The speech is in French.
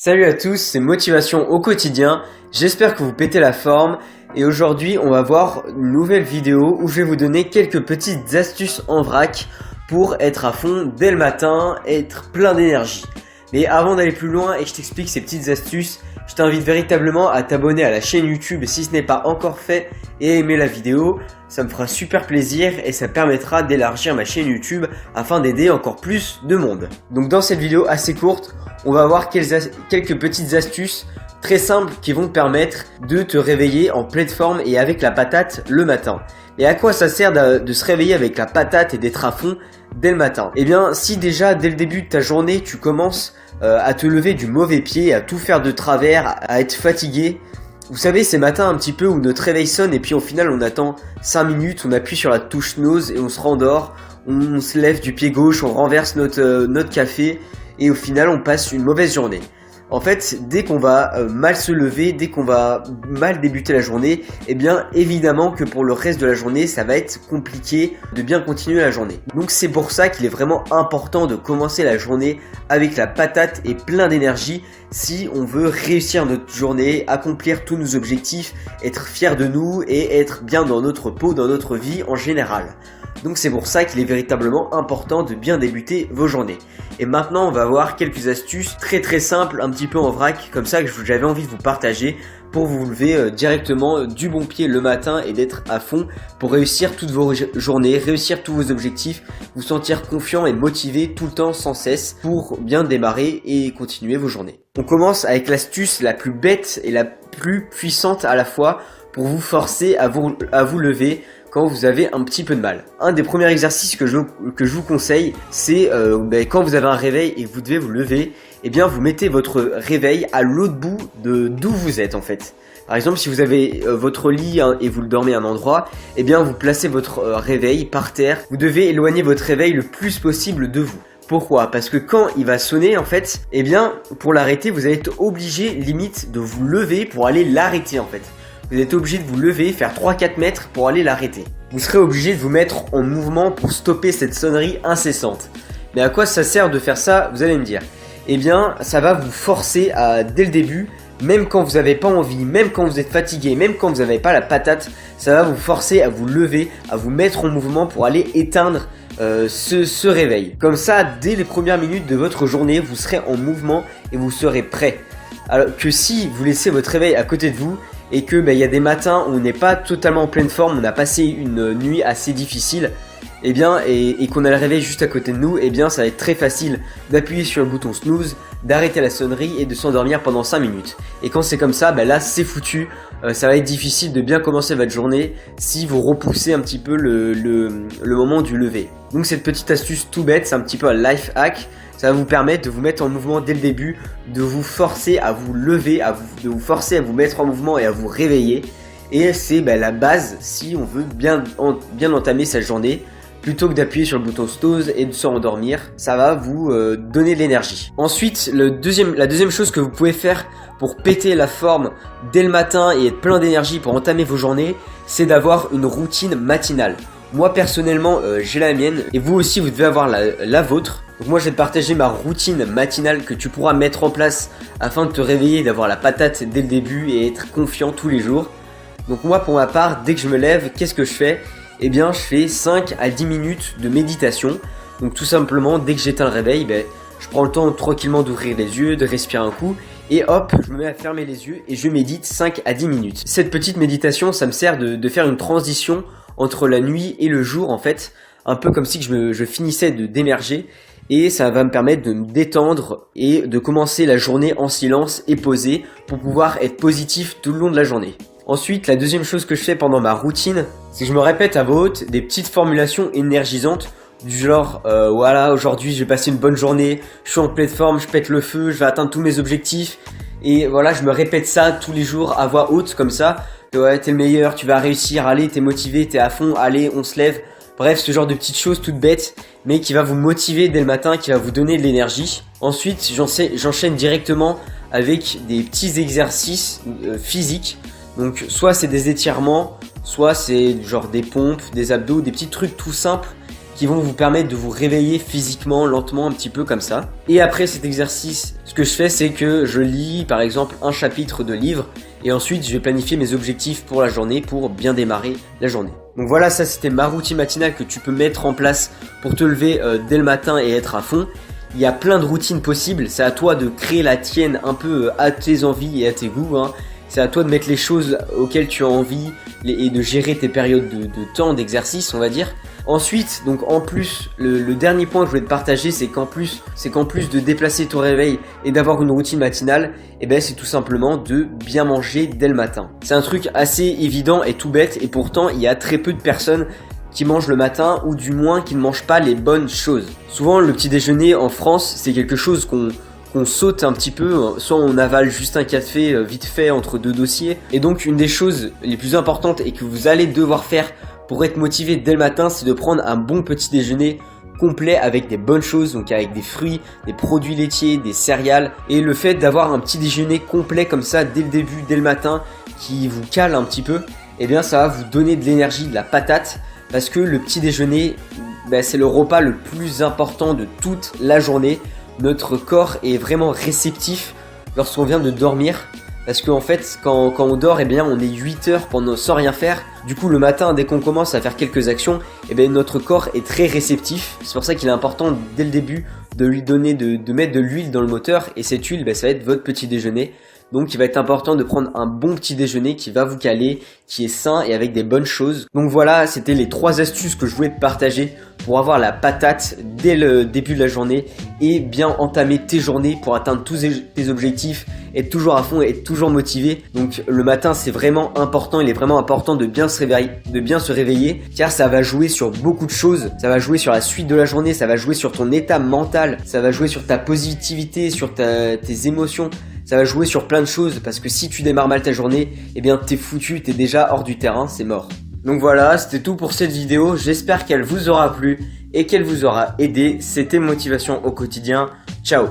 Salut à tous, c'est Motivation au quotidien, j'espère que vous pétez la forme et aujourd'hui on va voir une nouvelle vidéo où je vais vous donner quelques petites astuces en vrac pour être à fond dès le matin, être plein d'énergie. Mais avant d'aller plus loin et que je t'explique ces petites astuces, je t'invite véritablement à t'abonner à la chaîne YouTube si ce n'est pas encore fait et aimer la vidéo. Ça me fera super plaisir et ça permettra d'élargir ma chaîne YouTube afin d'aider encore plus de monde. Donc dans cette vidéo assez courte, on va voir quelques petites astuces très simples qui vont te permettre de te réveiller en pleine forme et avec la patate le matin. Et à quoi ça sert de se réveiller avec la patate et d'être à fond dès le matin? Eh bien, si déjà dès le début de ta journée tu commences à te lever du mauvais pied, à tout faire de travers, à être fatigué. Vous savez, ces matins un petit peu où notre réveil sonne et puis au final on attend 5 minutes, on appuie sur la touche snooze et on se rendort, on se lève du pied gauche, on renverse notre café et au final on passe une mauvaise journée. En fait, dès qu'on va mal se lever, dès qu'on va mal débuter la journée, eh bien évidemment que pour le reste de la journée, ça va être compliqué de bien continuer la journée. Donc c'est pour ça qu'il est vraiment important de commencer la journée avec la patate et plein d'énergie si on veut réussir notre journée, accomplir tous nos objectifs, être fier de nous et être bien dans notre peau, dans notre vie en général. Donc c'est pour ça qu'il est véritablement important de bien débuter vos journées. Et maintenant on va voir quelques astuces très simples, un petit peu en vrac, comme ça que j'avais envie de vous partager pour vous lever directement du bon pied le matin et d'être à fond pour réussir toutes vos journées, réussir tous vos objectifs, vous sentir confiant et motivé tout le temps sans cesse pour bien démarrer et continuer vos journées. On commence avec l'astuce la plus bête et la plus puissante à la fois pour vous forcer à vous lever quand vous avez un petit peu de mal. Un des premiers exercices que je vous conseille, c'est quand vous avez un réveil et que vous devez vous lever, eh bien vous mettez votre réveil à l'autre bout d'où vous êtes en fait. Par exemple, si vous avez votre lit et vous le dormez à un endroit, eh bien vous placez votre réveil par terre. Vous devez éloigner votre réveil le plus possible de vous. Pourquoi? Parce que quand il va sonner en fait, eh bien pour l'arrêter, vous allez être obligé limite de vous lever pour aller l'arrêter en fait. Vous êtes obligé de vous lever, faire 3-4 mètres pour aller l'arrêter. Vous serez obligé de vous mettre en mouvement pour stopper cette sonnerie incessante. Mais à quoi ça sert de faire ça? Vous allez me dire. Eh bien, ça va vous forcer à, dès le début, même quand vous n'avez pas envie, même quand vous êtes fatigué, même quand vous n'avez pas la patate, ça va vous forcer à vous lever, à vous mettre en mouvement pour aller éteindre ce réveil. Comme ça, dès les premières minutes de votre journée, vous serez en mouvement et vous serez prêt. Alors que si vous laissez votre réveil à côté de vous, et que y a des matins où on n'est pas totalement en pleine forme, on a passé une nuit assez difficile, et qu'on a le réveil juste à côté de nous, ça va être très facile d'appuyer sur le bouton snooze, d'arrêter la sonnerie et de s'endormir pendant 5 minutes. Et quand c'est comme ça, là c'est foutu, ça va être difficile de bien commencer votre journée si vous repoussez un petit peu le moment du lever. Donc cette petite astuce tout bête, c'est un petit peu un life hack. Ça va vous permettre de vous mettre en mouvement dès le début, de vous forcer à vous lever, de vous forcer à vous mettre en mouvement et à vous réveiller. Et c'est la base si on veut bien entamer sa journée. Plutôt que d'appuyer sur le bouton snooze et de se rendormir, ça va vous donner de l'énergie. Ensuite, la deuxième chose que vous pouvez faire pour péter la forme dès le matin et être plein d'énergie pour entamer vos journées, c'est d'avoir une routine matinale. Moi personnellement, j'ai la mienne et vous aussi vous devez avoir la vôtre. Donc moi je vais te partager ma routine matinale que tu pourras mettre en place afin de te réveiller, d'avoir la patate dès le début et être confiant tous les jours. Donc moi pour ma part, dès que je me lève, qu'est-ce que je fais? Eh bien je fais 5 à 10 minutes de méditation. Donc tout simplement, dès que j'éteins le réveil, je prends le temps tranquillement d'ouvrir les yeux, de respirer un coup et hop, je me mets à fermer les yeux et je médite 5 à 10 minutes. Cette petite méditation, ça me sert de faire une transition entre la nuit et le jour en fait, un peu comme si je finissais d'émerger et ça va me permettre de me détendre et de commencer la journée en silence et posé pour pouvoir être positif tout le long de la journée. Ensuite, la deuxième chose que je fais pendant ma routine, c'est que je me répète à voix haute des petites formulations énergisantes du genre voilà, aujourd'hui je vais passer une bonne journée, je suis en pleine forme, je pète le feu, je vais atteindre tous mes objectifs et voilà, je me répète ça tous les jours à voix haute comme ça. Ouais, t'es le meilleur, tu vas réussir, allez, t'es motivé, t'es à fond, allez, on se lève. Bref, ce genre de petites choses toutes bêtes, mais qui va vous motiver dès le matin, qui va vous donner de l'énergie. Ensuite, j'enchaîne directement avec des petits exercices physiques. Donc, soit c'est des étirements, soit c'est genre des pompes, des abdos, des petits trucs tout simples qui vont vous permettre de vous réveiller physiquement, lentement, un petit peu comme ça. Et après cet exercice, ce que je fais, c'est que je lis par exemple un chapitre de livre et ensuite je vais planifier mes objectifs pour la journée pour bien démarrer la journée. Donc voilà, ça c'était ma routine matinale que tu peux mettre en place pour te lever dès le matin et être à fond. Il y a plein de routines possibles, c'est à toi de créer la tienne un peu à tes envies et à tes goûts, hein. C'est à toi de mettre les choses auxquelles tu as envie et de gérer tes périodes de temps d'exercice, on va dire. Ensuite, donc en plus, le dernier point que je voulais te partager, c'est qu'en plus de déplacer ton réveil et d'avoir une routine matinale, et ben c'est tout simplement de bien manger dès le matin. C'est un truc assez évident et tout bête, et pourtant il y a très peu de personnes qui mangent le matin, ou du moins qui ne mangent pas les bonnes choses. Souvent le petit déjeuner en France, c'est quelque chose qu'on saute un petit peu, soit on avale juste un café vite fait entre deux dossiers. Et donc une des choses les plus importantes et que vous allez devoir faire pour être motivé dès le matin, c'est de prendre un bon petit déjeuner complet avec des bonnes choses, donc avec des fruits, des produits laitiers, des céréales. Et le fait d'avoir un petit déjeuner complet comme ça dès le début, dès le matin, qui vous cale un petit peu, eh bien ça va vous donner de l'énergie, de la patate, parce que le petit déjeuner, c'est le repas le plus important de toute la journée. Notre corps est vraiment réceptif lorsqu'on vient de dormir, parce qu'en fait quand on dort, eh bien on est 8 heures sans rien faire. Du coup le matin, dès qu'on commence à faire quelques actions, eh bien notre corps est très réceptif. C'est pour ça qu'il est important dès le début de lui donner de mettre de l'huile dans le moteur, et cette huile, ça va être votre petit déjeuner. Donc il va être important de prendre un bon petit déjeuner qui va vous caler, qui est sain et avec des bonnes choses. Donc voilà, c'était les 3 astuces que je voulais te partager pour avoir la patate dès le début de la journée et bien entamer tes journées pour atteindre tous tes objectifs, être toujours à fond et être toujours motivé. Donc le matin, c'est vraiment important, il est vraiment important de bien se réveiller, car ça va jouer sur beaucoup de choses. Ça va jouer sur la suite de la journée, ça va jouer sur ton état mental, ça va jouer sur ta positivité, sur tes émotions. Ça va jouer sur plein de choses, parce que si tu démarres mal ta journée, eh bien t'es foutu, t'es déjà hors du terrain, c'est mort. Donc voilà, c'était tout pour cette vidéo, j'espère qu'elle vous aura plu et qu'elle vous aura aidé. C'était Motivation au quotidien, ciao.